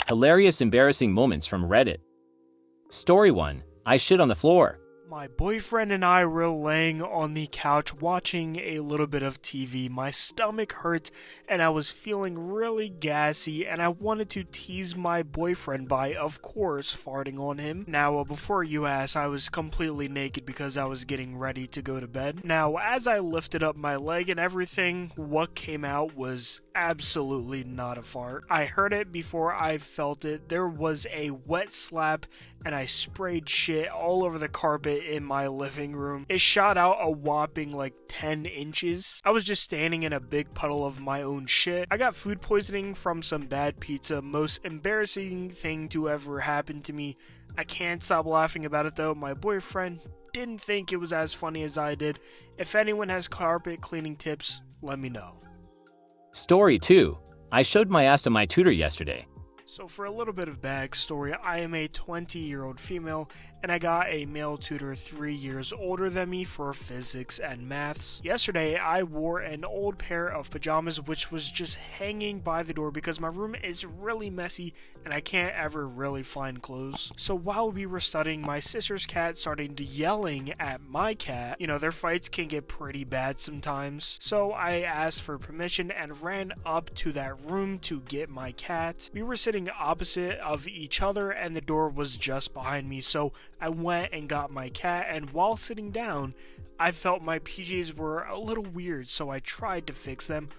Hilarious embarrassing moments from Reddit. Story 1. I shit on the floor. My boyfriend and I were laying on the couch watching a little bit of TV. My stomach hurt and I was feeling really gassy and I wanted to tease my boyfriend by, of course, farting on him. Now, before you ask, I was completely naked because I was getting ready to go to bed. Now, as I lifted up my leg and everything, what came out was absolutely not a fart. I heard it before I felt it. There was a wet slap and I sprayed shit all over the carpet in my living room. It shot out a whopping like 10 inches. I was just standing in a big puddle of my own shit. I got food poisoning from some bad pizza. Most embarrassing thing to ever happen to me. I can't stop laughing about it though. My boyfriend didn't think it was as funny as I did. If anyone has carpet cleaning tips, let me know. Story 2. I showed my ass to my tutor yesterday. So for a little bit of backstory, I am a 20-year-old female and I got a male tutor 3 years older than me for physics and maths. Yesterday, I wore an old pair of pajamas which was just hanging by the door because my room is really messy and I can't ever really find clothes. So while we were studying, my sister's cat started yelling at my cat. You know, their fights can get pretty bad sometimes. So I asked for permission and ran up to that room to get my cat. We were sitting opposite of each other and the door was just behind me, so I went and got my cat, and while sitting down, I felt my PJs were a little weird, so I tried to fix them,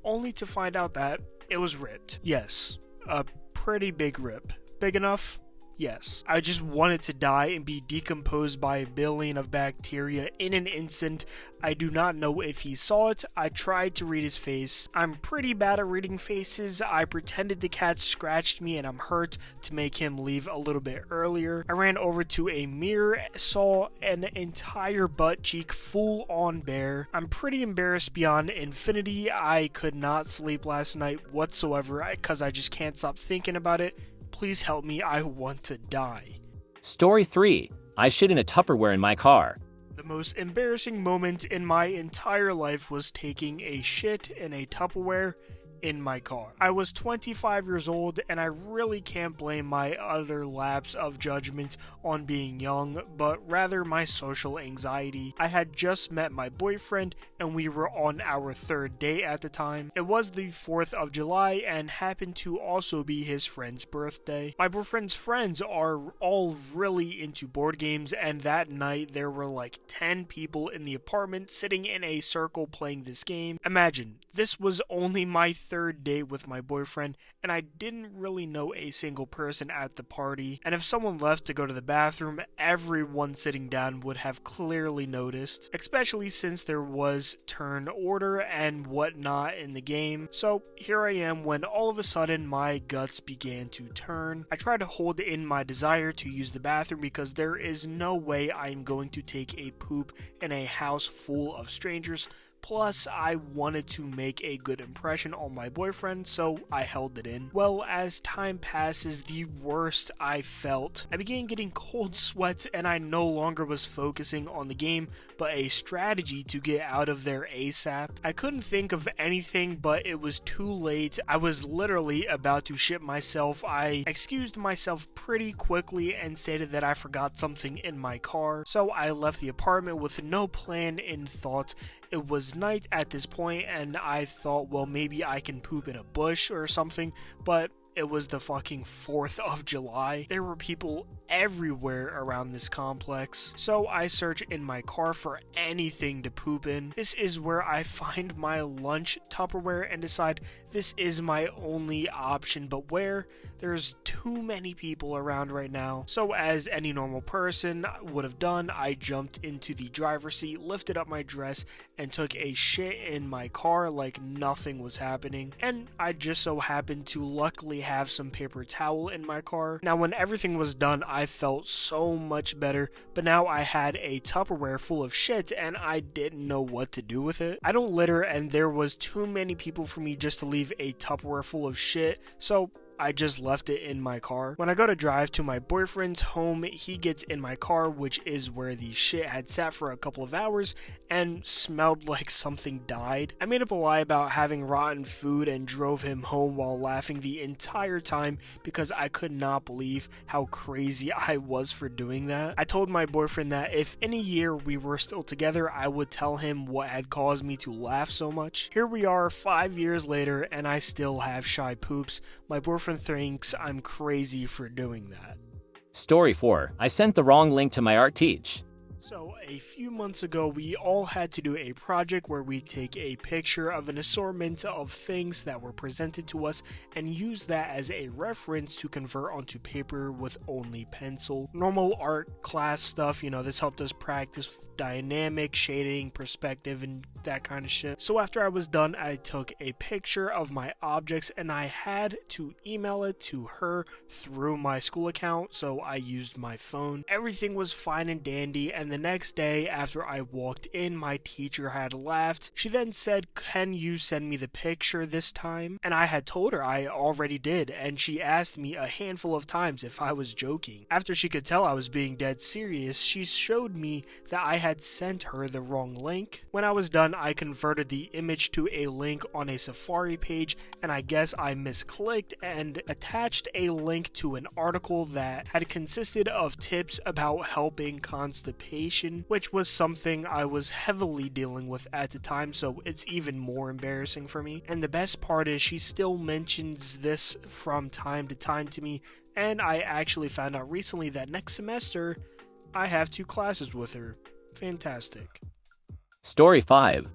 only to find out that it was ripped. Yes, a pretty big rip. Big enough? Yes. I just wanted to die and be decomposed by a billion of bacteria in an instant. I do not know if he saw it. I tried to read his face. I'm pretty bad at reading faces. I pretended the cat scratched me and I'm hurt to make him leave a little bit earlier. I ran over to a mirror, saw an entire butt cheek full on bare. I'm pretty embarrassed beyond infinity. I could not sleep last night whatsoever because I just can't stop thinking about it. Please help me, I want to die. Story 3. I shit in a Tupperware in my car. The most embarrassing moment in my entire life was taking a shit in a Tupperware in my car. I was 25 years old and I really can't blame my utter lapse of judgment on being young, but rather my social anxiety. I had just met my boyfriend and we were on our third date at the time. It was the 4th of July and happened to also be his friend's birthday. My boyfriend's friends are all really into board games and that night there were like 10 people in the apartment sitting in a circle playing this game. Imagine, this was only my third date with my boyfriend and I didn't really know a single person at the party, and if someone left to go to the bathroom, everyone sitting down would have clearly noticed, especially since there was turn order and whatnot in the game. So here I am when all of a sudden my guts began to turn. I tried to hold in my desire to use the bathroom because there is no way I'm going to take a poop in a house full of strangers. Plus, I wanted to make a good impression on my boyfriend, so I held it in. Well, as time passes, the worst I felt. I began getting cold sweats and I no longer was focusing on the game, but a strategy to get out of there ASAP. I couldn't think of anything, but it was too late. I was literally about to shit myself. I excused myself pretty quickly and stated that I forgot something in my car, so I left the apartment with no plan in thought. It was night at this point and I thought, well, maybe I can poop in a bush or something, but it was the fucking 4th of July. There were people everywhere around this complex, so I search in my car for anything to poop in. This is where I find my lunch Tupperware and decide this is my only option, but where? There's too many people around right now. So as any normal person would have done, I jumped into the driver's seat, lifted up my dress, and took a shit in my car like nothing was happening. And I just so happened to luckily have some paper towel in my car. Now when everything was done, I felt so much better, but now I had a Tupperware full of shit and I didn't know what to do with it. I don't litter and there was too many people for me just to leave a Tupperware full of shit, so I just left it in my car. When I go to drive to my boyfriend's home, he gets in my car, which is where the shit had sat for a couple of hours and smelled like something died. I made up a lie about having rotten food and drove him home while laughing the entire time because I could not believe how crazy I was for doing that. I told my boyfriend that if in a year we were still together, I would tell him what had caused me to laugh so much. Here we are 5 years later and I still have shy poops. My boyfriend thinks I'm crazy for doing that. Story 4. I sent the wrong link to my art teach. So a few months ago, we all had to do a project where we take a picture of an assortment of things that were presented to us and use that as a reference to convert onto paper with only pencil. Normal art class stuff, this helped us practice with dynamic, shading, perspective, and that kind of shit. So after I was done, I took a picture of my objects and I had to email it to her through my school account, so I used my phone. Everything was fine and dandy, and the next day after I walked in, my teacher had laughed. She then said, "Can you send me the picture this time?" And I had told her I already did, and she asked me a handful of times if I was joking. After she could tell I was being dead serious, she showed me that I had sent her the wrong link. When I was done, I converted the image to a link on a Safari page, and I guess I misclicked and attached a link to an article that had consisted of tips about helping constipation, which was something I was heavily dealing with at the time, so it's even more embarrassing for me. And the best part is she still mentions this from time to time to me, and I actually found out recently that next semester I have 2 classes with her. Fantastic. Story 5.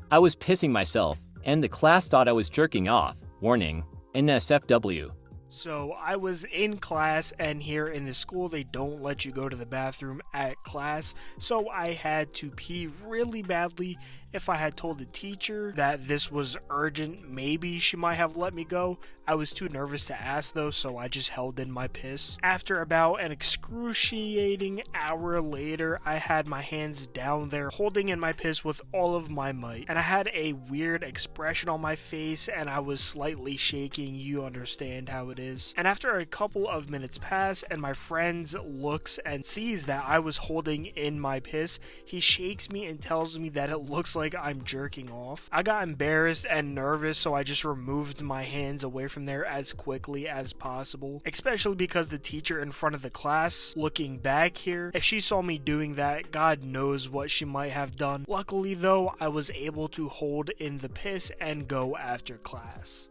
I was pissing myself, and the class thought I was jerking off. Warning, NSFW. So I was in class, and here in the school they don't let you go to the bathroom at class, so I had to pee really badly. If I had told the teacher that this was urgent, maybe she might have let me go. I was too nervous to ask though, so I just held in my piss. After about an excruciating hour later, I had my hands down there holding in my piss with all of my might, and I had a weird expression on my face and I was slightly shaking. You understand how it is. And after a couple of minutes pass and my friend looks and sees that I was holding in my piss, he shakes me and tells me that it looks like I'm jerking off. I got embarrassed and nervous, so I just removed my hands away from there as quickly as possible, especially because the teacher in front of the class, looking back here, if she saw me doing that, God knows what she might have done. Luckily though, I was able to hold in the piss and go after class.